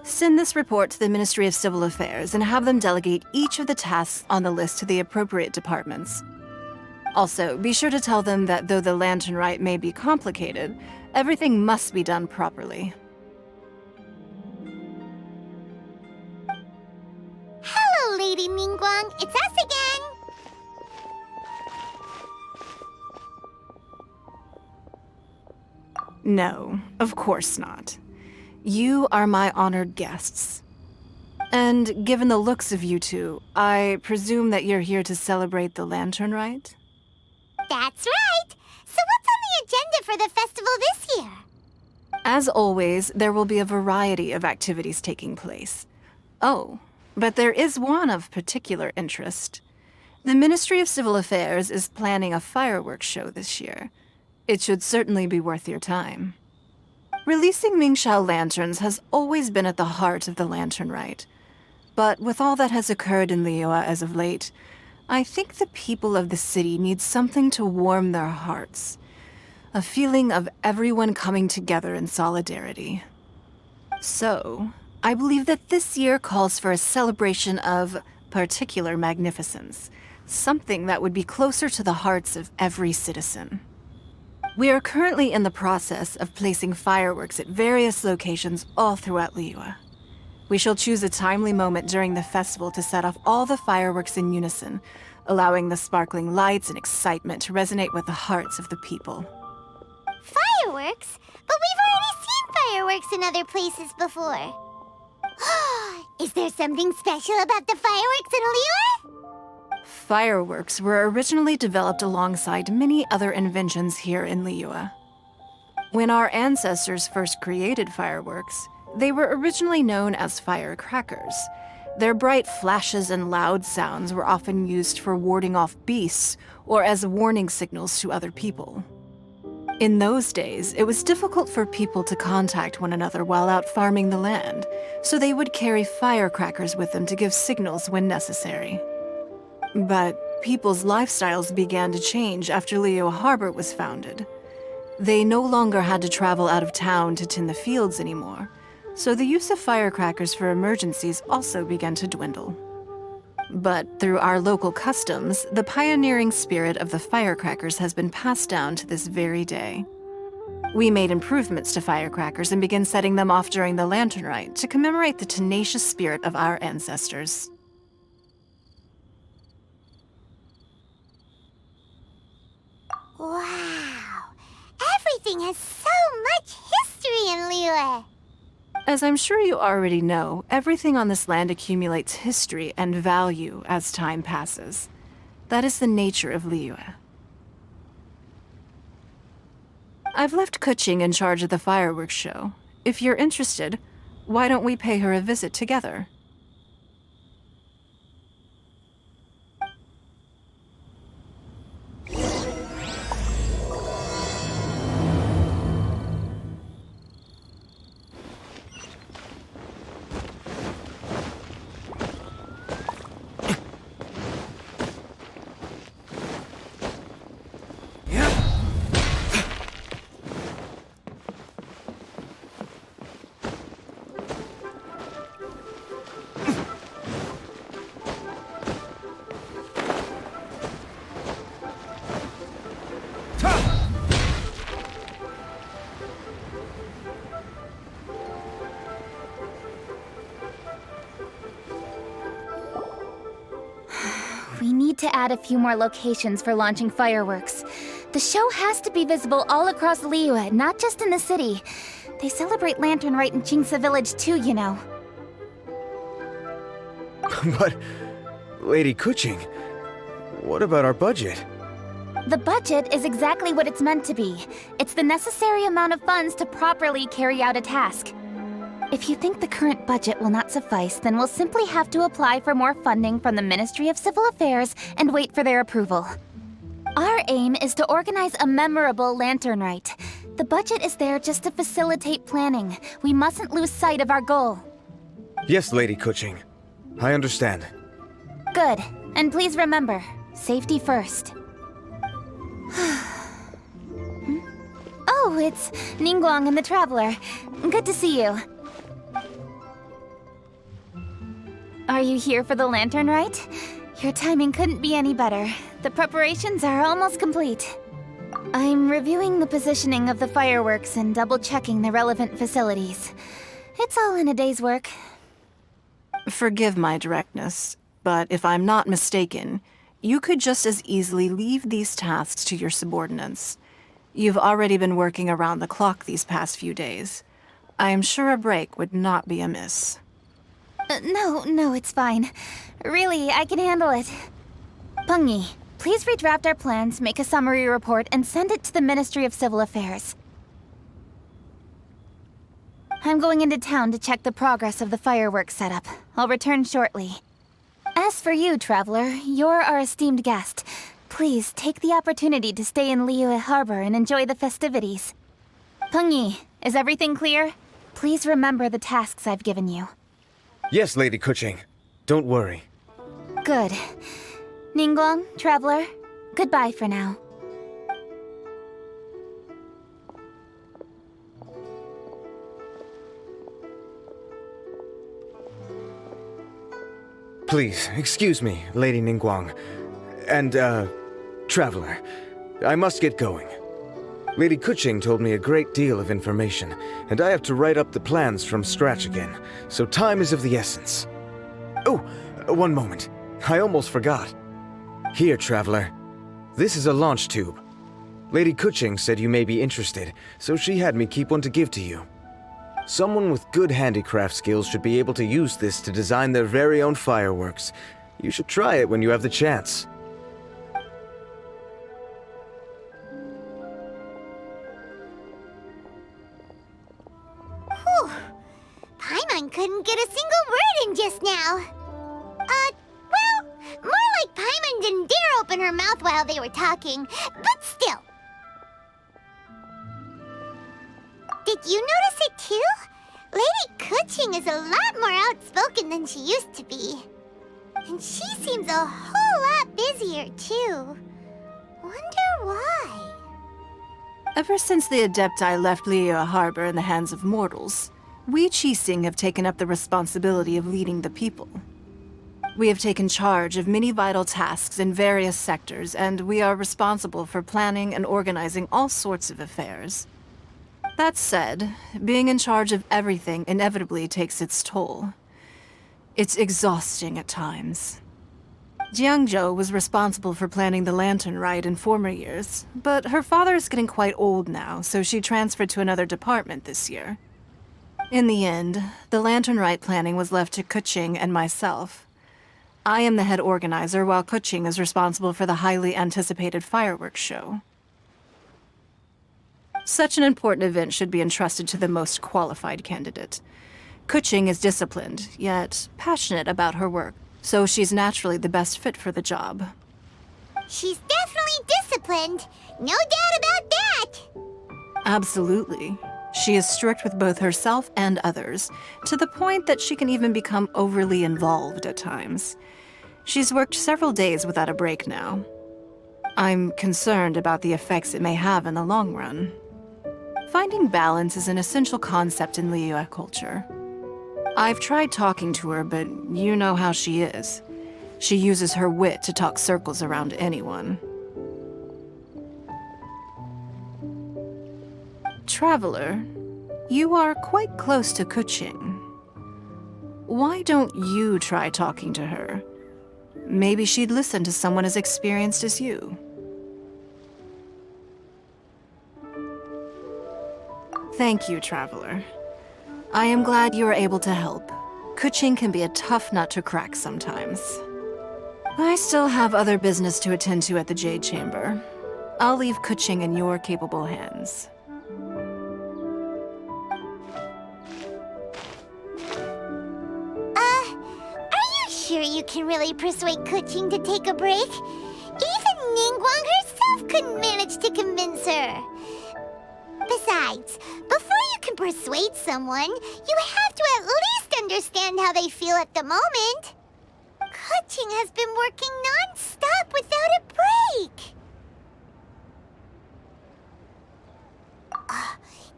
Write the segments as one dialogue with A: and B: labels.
A: Send this report to the Ministry of Civil Affairs and have them delegate each of the tasks on the list to the appropriate departments. Also, be sure to tell them that though the lantern rite may be complicated, everything must be done properly.
B: Hello, Lady Ningguang. It's us again.
A: No, of course not. You are my honored guests. And given the looks of you two, I presume that you're here to celebrate the lantern rite?
B: That's right. So what's on the agenda for the festival this year?
A: As always, there will be a variety of activities taking place. Oh, but there is one of particular interest. The Ministry of Civil Affairs is planning a fireworks show this year. It should certainly be worth your time. Releasing Mingxiao lanterns has always been at the heart of the lantern rite. But with all that has occurred in Liyue as of late, I think the people of the city need something to warm their hearts. A feeling of everyone coming together in solidarity. So, I believe that this year calls for a celebration of particular magnificence. Something that would be closer to the hearts of every citizen. We are currently in the process of placing fireworks at various locations all throughout Liyue. We shall choose a timely moment during the festival to set off all the fireworks in unison, allowing the sparkling lights and excitement to resonate with the hearts of the people.
B: Fireworks? But we've already seen fireworks in other places before. Is there something special about the fireworks in Liyue?
A: Fireworks were originally developed alongside many other inventions here in Liyue. When our ancestors first created fireworks, they were originally known as firecrackers. Their bright flashes and loud sounds were often used for warding off beasts or as warning signals to other people. In those days, it was difficult for people to contact one another while out farming the land, so they would carry firecrackers with them to give signals when necessary. But people's lifestyles began to change after Liyue Harbor was founded. They no longer had to travel out of town to tend the fields anymore, so the use of firecrackers for emergencies also began to dwindle. But through our local customs, the pioneering spirit of the firecrackers has been passed down to this very day. We made improvements to firecrackers and began setting them off during the lantern rite to commemorate the tenacious spirit of our ancestors.
B: Wow! Everything has so much history in Liyue!
A: As I'm sure you already know, everything on this land accumulates history and value as time passes. That is the nature of Liyue. I've left Kuching in charge of the fireworks show. If you're interested, why don't we pay her a visit together?
C: We need to add a few more locations for launching fireworks. The show has to be visible all across Liyue, not just in the city. They celebrate Lantern Rite in Jingsa Village too, you know.
D: But, Lady Kuching, what about our budget?
C: The budget is exactly what it's meant to be. It's the necessary amount of funds to properly carry out a task. If you think the current budget will not suffice, then we'll simply have to apply for more funding from the Ministry of Civil Affairs and wait for their approval. Our aim is to organize a memorable lantern rite. The budget is there just to facilitate planning. We mustn't lose sight of our goal.
D: Yes, Lady Kuching. I understand.
C: Good. And please remember, safety first. Oh, it's Ningguang and the Traveler. Good to see you. Are you here for the lantern rite? Your timing couldn't be any better. The preparations are almost complete. I'm reviewing the positioning of the fireworks and double-checking the relevant facilities. It's all in a day's work.
A: Forgive my directness, but if I'm not mistaken, you could just as easily leave these tasks to your subordinates. You've already been working around the clock these past few days. I am sure a break would not be amiss.
C: No, it's fine. Really, I can handle it. Pengyi, please redraft our plans, make a summary report, and send it to the Ministry of Civil Affairs. I'm going into town to check the progress of the fireworks setup. I'll return shortly. As for you, Traveler, you're our esteemed guest. Please take the opportunity to stay in Liyue Harbor and enjoy the festivities. Pengyi, is everything clear? Please remember the tasks I've given you.
D: Yes, Lady Kuching. Don't worry.
C: Good. Ningguang, Traveler, goodbye for now.
D: Please, excuse me, Lady Ningguang. And, Traveler. I must get going. Lady Kuching told me a great deal of information, and I have to write up the plans from scratch again, so time is of the essence. Oh, one moment. I almost forgot. Here, Traveler. This is a launch tube. Lady Kuching said you may be interested, so she had me keep one to give to you. Someone with good handicraft skills should be able to use this to design their very own fireworks. You should try it when you have the chance.
B: Whew. Paimon couldn't get a single word in just now. Well, more like Paimon didn't dare open her mouth while they were talking, but still. Did you notice it too? Lady Kuching is a lot more outspoken than she used to be. And she seems a whole lot busier too. Wonder why?
A: Ever since the Adepti left Liyue Harbor in the hands of mortals, we Qixing have taken up the responsibility of leading the people. We have taken charge of many vital tasks in various sectors, and we are responsible for planning and organizing all sorts of affairs. That said, being in charge of everything inevitably takes its toll. It's exhausting at times. Jiangzhou was responsible for planning the lantern rite in former years, but her father is getting quite old now, so she transferred to another department this year. In the end, the lantern rite planning was left to Kuching and myself. I am the head organizer, while Kuching is responsible for the highly anticipated fireworks show. Such an important event should be entrusted to the most qualified candidate. Kuching is disciplined, yet passionate about her work, so she's naturally the best fit for the job.
B: She's definitely disciplined. No doubt about that.
A: Absolutely. She is strict with both herself and others, to the point that she can even become overly involved at times. She's worked several days without a break now. I'm concerned about the effects it may have in the long run. Finding balance is an essential concept in Liyue culture. I've tried talking to her, but you know how she is. She uses her wit to talk circles around anyone. Traveler, you are quite close to Kuching. Why don't you try talking to her? Maybe she'd listen to someone as experienced as you. Thank you, Traveler. I am glad you were able to help. Kuching can be a tough nut to crack sometimes. I still have other business to attend to at the Jade Chamber. I'll leave Kuching in your capable hands.
B: Are you sure you can really persuade Kuching to take a break? Even Ningguang herself couldn't manage to convince her. Besides, before you can persuade someone, you have to at least understand how they feel at the moment. Kuching has been working non-stop without a break.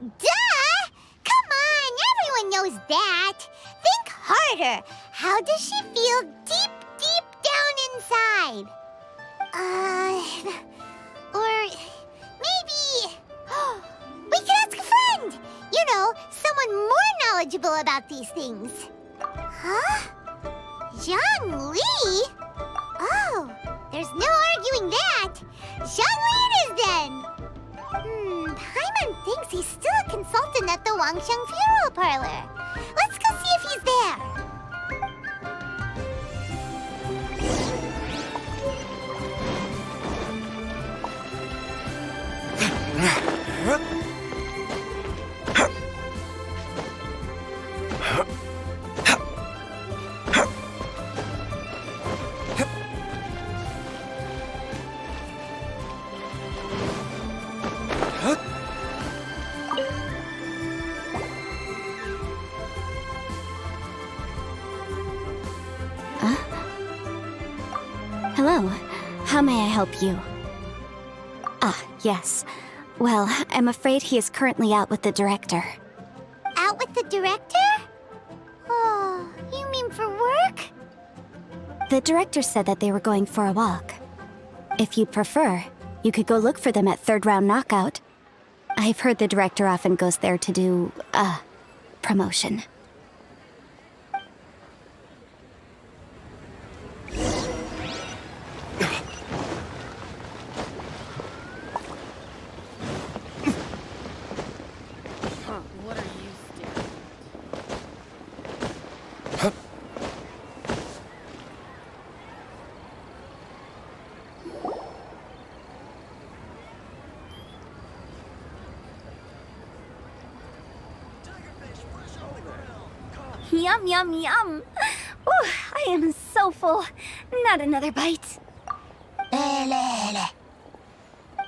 B: Duh! Come on, everyone knows that. Think harder. How does she feel deep, deep down inside? Or maybe we could ask a friend. You know, someone more knowledgeable about these things. Huh? Zhongli? Oh, there's no arguing that. Zhongli it is then. Paimon thinks he's still a consultant at the Wangsheng Funeral Parlor. Let's go see if he's there.
E: Hello. How may I help you? Ah, yes. Well, I'm afraid he is currently out with the director.
B: Out with the director? Oh, you mean for work?
E: The director said that they were going for a walk. If you prefer, you could go look for them at third round knockout. I've heard the director often goes there to do, promotion.
C: Yum, yum, yum. Ooh, I am so full. Not another bite.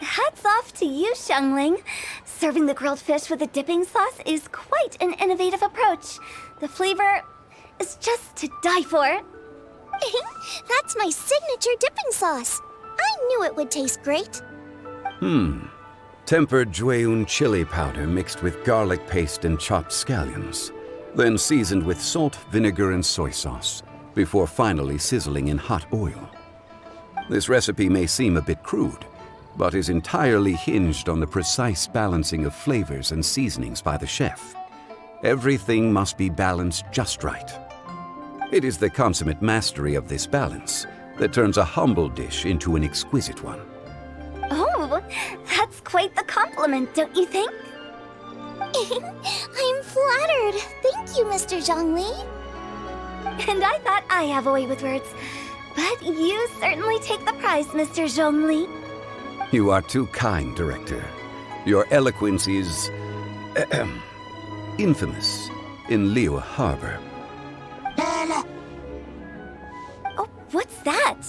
C: Hats off to you, Xiangling. Serving the grilled fish with a dipping sauce is quite an innovative approach. The flavor is just to die for.
B: That's my signature dipping sauce. I knew it would taste great.
F: Tempered Jueyun chili powder mixed with garlic paste and chopped scallions, then seasoned with salt, vinegar, and soy sauce, before finally sizzling in hot oil. This recipe may seem a bit crude, but is entirely hinged on the precise balancing of flavors and seasonings by the chef. Everything must be balanced just right. It is the consummate mastery of this balance that turns a humble dish into an exquisite one.
C: Oh, that's quite the compliment, don't you think?
B: I'm flattered. Thank you, Mr. Zhongli.
C: And I thought I have a way with words. But you certainly take the prize, Mr. Zhongli.
F: You are too kind, Director. Your eloquence is infamous in Liyue Harbor.
C: Oh, what's that?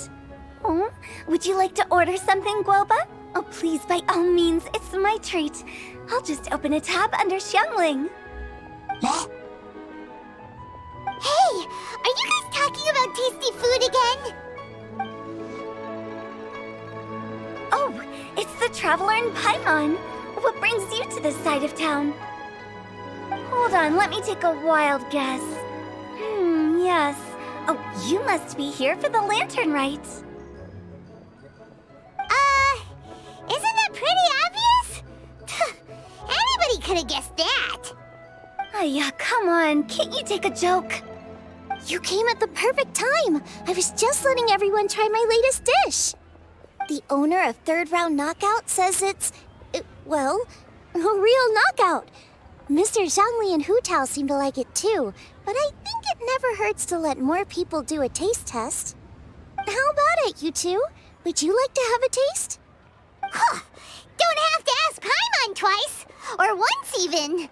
C: Oh, would you like to order something, Guoba? Oh, please, by all means, it's my treat. I'll just open a tab under Xiangling.
B: Hey, are you guys talking about tasty food again?
C: Oh, it's the Traveler in Paimon. What brings you to this side of town? Hold on, let me take a wild guess. Yes. Oh, you must be here for the lantern rite.
B: Isn't that pretty obvious? Anybody could have guessed that.
C: Yeah, come on, can't you take a joke?
B: You came at the perfect time. I was just letting everyone try my latest dish. The owner of Third Round Knockout says it's, well, a real knockout. Mr. Zhongli and Hu Tao seem to like it too, but I think it never hurts to let more people do a taste test. How about it, you two? Would you like to have a taste? Huh. Don't have to ask Paimon twice, or once even.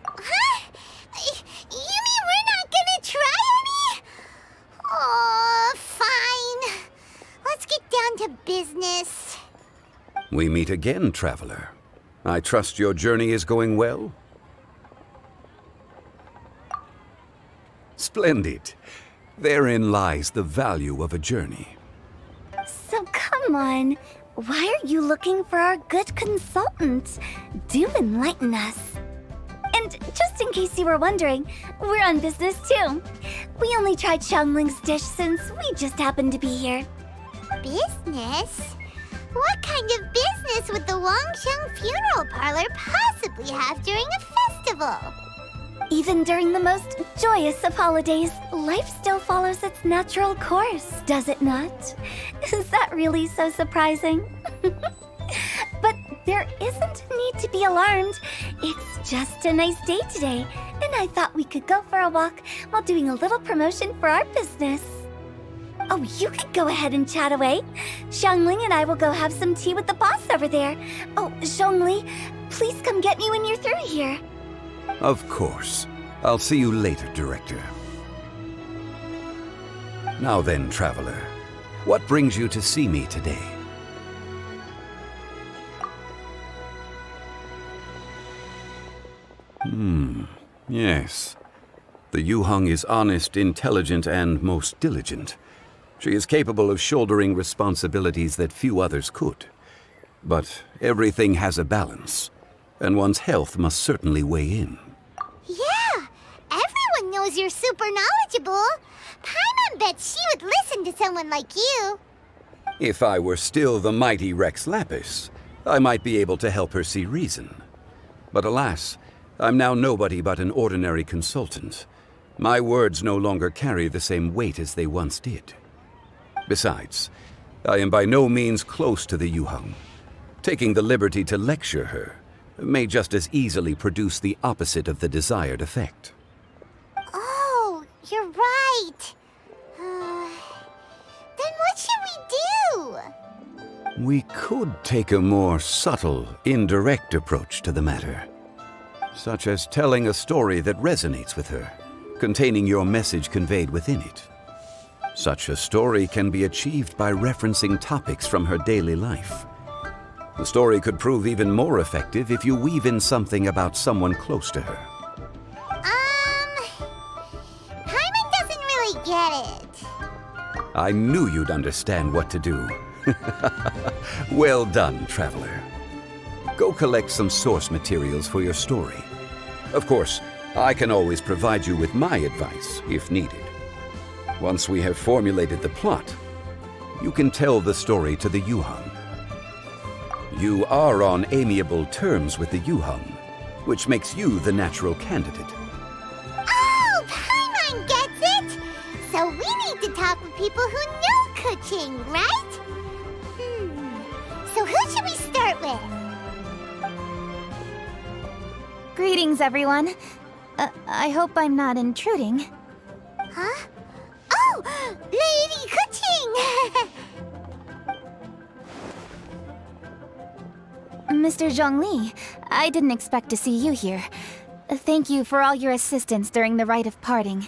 B: Huh? You mean we're not gonna try any? Oh, fine. Let's get down to business.
F: We meet again, Traveler. I trust your journey is going well? Splendid. Therein lies the value of a journey.
C: So come on, why are you looking for our good consultant? Do enlighten us.
E: And just in case you were wondering, we're on business too. We only tried Xiangling's dish since we just happened to be here.
B: Business? What kind of business would the Wangsheng funeral parlor possibly have during a festival?
E: Even during the most joyous of holidays, life still follows its natural course, does it not? Is that really so surprising? But there isn't a need to be alarmed. It's just a nice day today, and I thought we could go for a walk while doing a little promotion for our business. Oh, you could go ahead and chat away. Xiangling and I will go have some tea with the boss over there. Oh, Zhongli, please come get me when you're through here.
F: Of course. I'll see you later, Director. Now then, Traveler, what brings you to see me today? Yes. The Yuheng is honest, intelligent, and most diligent. She is capable of shouldering responsibilities that few others could. But everything has a balance, and one's health must certainly weigh in.
B: Yeah, everyone knows you're super knowledgeable. Paimon bets she would listen to someone like you.
F: If I were still the mighty Rex Lapis, I might be able to help her see reason. But alas, I'm now nobody but an ordinary consultant. My words no longer carry the same weight as they once did. Besides, I am by no means close to the Yuheng. Taking the liberty to lecture her may just as easily produce the opposite of the desired effect.
B: Oh, you're right. Then what should we do?
F: We could take a more subtle, indirect approach to the matter, such as telling a story that resonates with her, containing your message conveyed within it. Such a story can be achieved by referencing topics from her daily life. The story could prove even more effective if you weave in something about someone close to her.
B: Paimon doesn't really get it.
F: I knew you'd understand what to do. Well done, Traveler. Go collect some source materials for your story. Of course, I can always provide you with my advice, if needed. Once we have formulated the plot, you can tell the story to the Yuheng. You are on amiable terms with the Yuheng, which makes you the natural candidate.
B: Oh, Paimon gets it! So we need to talk with people who know Kuching, right? So who should we start with?
C: Greetings, everyone. I hope I'm not intruding.
B: Huh? Oh, Lady Kuching!
C: Mr. Zhongli, I didn't expect to see you here. Thank you for all your assistance during the rite of parting.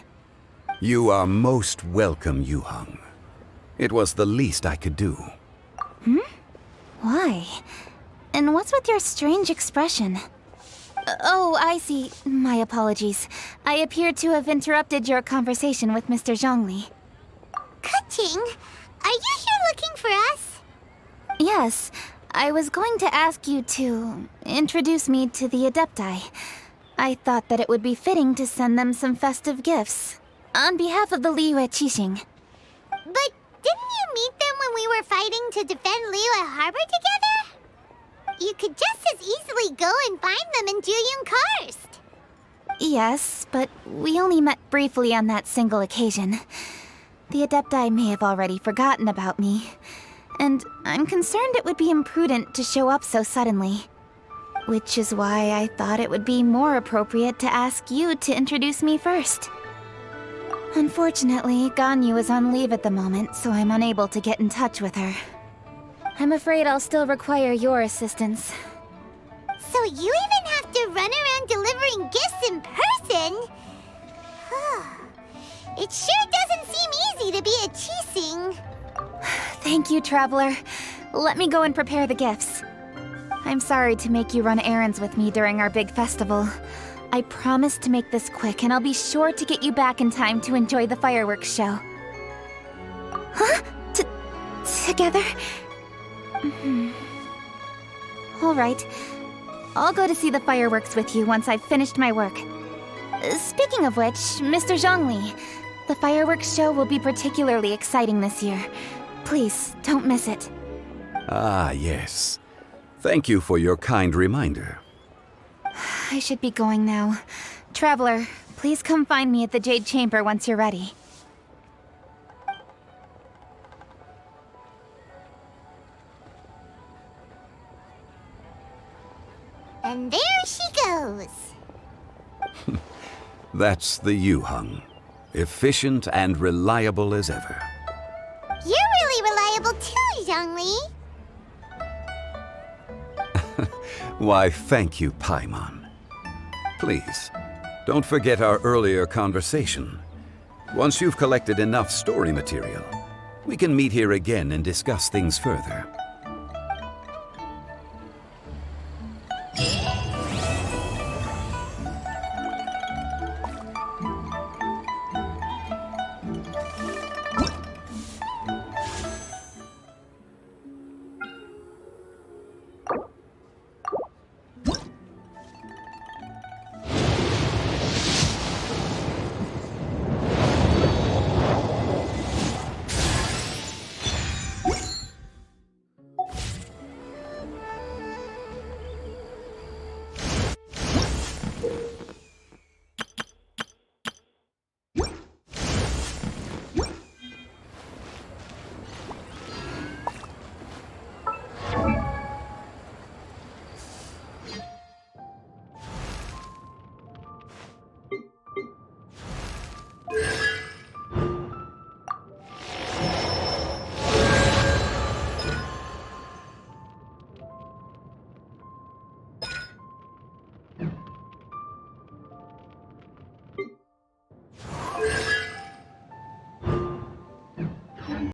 F: You are most welcome, Yuheng. It was the least I could do.
C: Why? And what's with your strange expression? Oh, I see. My apologies. I appear to have interrupted your conversation with Mr. Zhongli.
B: Kuching, are you here looking for us?
C: Yes, I was going to ask you to introduce me to the Adepti. I thought that it would be fitting to send them some festive gifts. On behalf of the Liyue Qixing.
B: But didn't you meet them when we were fighting to defend Liyue Harbor together? You could just as easily go and find them in Juyun Karst.
C: Yes, but we only met briefly on that single occasion. The Adepti may have already forgotten about me, and I'm concerned it would be imprudent to show up so suddenly. Which is why I thought it would be more appropriate to ask you to introduce me first. Unfortunately, Ganyu is on leave at the moment, so I'm unable to get in touch with her. I'm afraid I'll still require your assistance.
B: So you even have to run around delivering gifts in person? It sure doesn't seem easy to be a Qixing.
C: Thank you, Traveler. Let me go and prepare the gifts. I'm sorry to make you run errands with me during our big festival. I promise to make this quick, and I'll be sure to get you back in time to enjoy the fireworks show. Huh? Together? All right. I'll go to see the fireworks with you once I've finished my work. Speaking of which, Mr. Zhongli, the fireworks show will be particularly exciting this year. Please, don't miss it.
F: Ah, yes. Thank you for your kind reminder.
C: I should be going now. Traveler, please come find me at the Jade Chamber once you're ready.
B: And there she goes.
F: That's the Yuheng. Efficient and reliable as ever.
B: You're really reliable too, Zhongli.
F: Why, thank you, Paimon. Please, don't forget our earlier conversation. Once you've collected enough story material, we can meet here again and discuss things further.